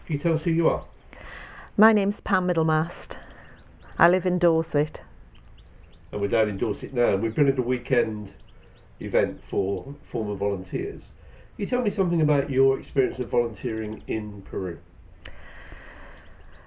Can you tell us who you are? My name's Pam Middlemast. I live in Dorset. And we're down in Dorset now, and we've been at a weekend event for former volunteers. Can you tell me something about your experience of volunteering in Peru?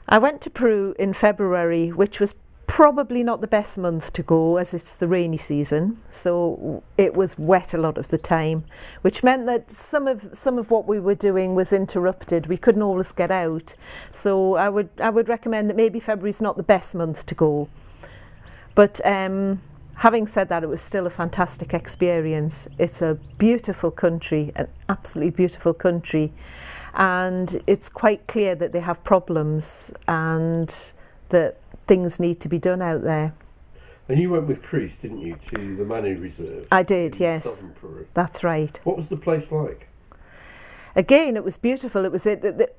I went to Peru in February, which was probably not the best month to go as it's the rainy season, so it was wet a lot of the time, which meant that some of what we were doing was interrupted. We couldn't always get out, so I would recommend that maybe February's not the best month to go. But having said that, it was still a fantastic experience. It's a beautiful country, an absolutely beautiful country, and it's quite clear that they have problems and that things need to be done out there. And you went with Chris, didn't you, to the Manu Reserve? I did, in yes. Southern Peru. That's right. What was the place like? Again, it was beautiful. It was the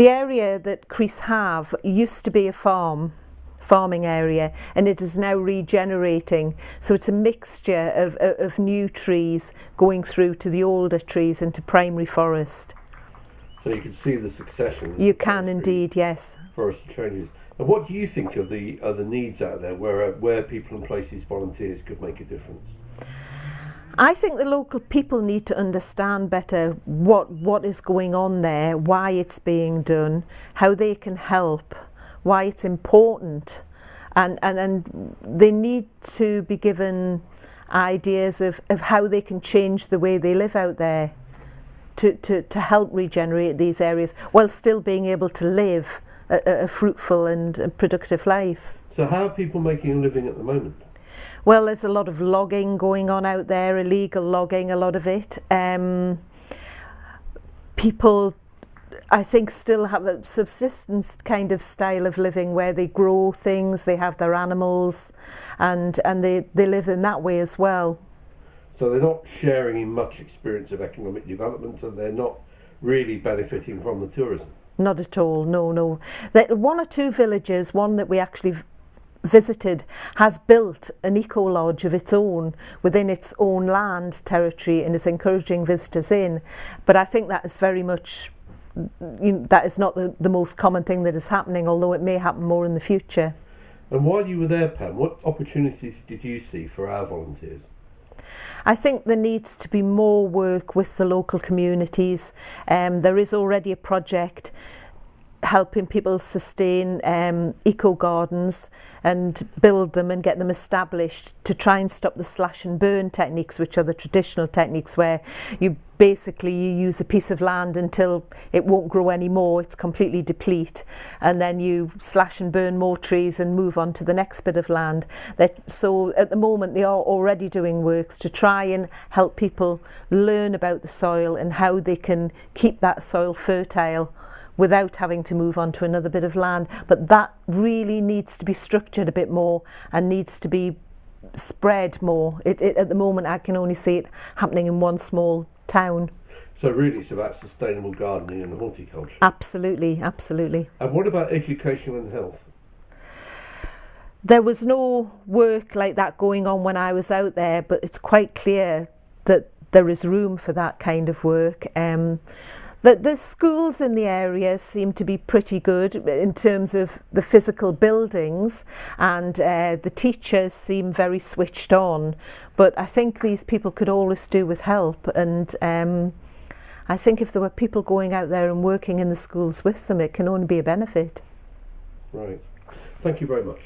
area that Chris have used to be a farming area, and it is now regenerating. So it's a mixture of new trees going through to the older trees into primary forest. So you can see the succession. You can indeed, yes. Forest changes. And what do you think of the other needs out there where people and places, volunteers, could make a difference? I think the local people need to understand better what is going on there, why it's being done, how they can help, why it's important, and they need to be given ideas of how they can change the way they live out there to help regenerate these areas while still being able to live a fruitful and productive life. So how are people making a living at the moment? Well, there's a lot of logging going on out there, illegal logging, a lot of it. People, I think, still have a subsistence kind of style of living where they grow things, they have their animals, and they live in that way as well. So they're not sharing in much experience of economic development, and they're not really benefiting from the tourism? Not at all, no. One or two villages, one that we actually visited, has built an eco-lodge of its own within its own land territory and is encouraging visitors in. But I think that is very much, that is not the most common thing that is happening, although it may happen more in the future. And while you were there, Pam, what opportunities did you see for our volunteers? I think there needs to be more work with the local communities. There is already a project helping people sustain eco gardens and build them and get them established to try and stop the slash and burn techniques, which are the traditional techniques where you use a piece of land until it won't grow anymore, it's completely deplete, and then you slash and burn more trees and move on to the next bit of land. So at the moment they are already doing works to try and help people learn about the soil and how they can keep that soil fertile without having to move on to another bit of land. But that really needs to be structured a bit more and needs to be spread more. At the moment I can only see it happening in one small town. So really it's about sustainable gardening and horticulture? Absolutely, absolutely. And what about education and health? There was no work like that going on when I was out there, but it's quite clear that there is room for that kind of work. The schools in the area seem to be pretty good in terms of the physical buildings, and the teachers seem very switched on. But I think these people could always do with help, and I think if there were people going out there and working in the schools with them, it can only be a benefit. Right. Thank you very much.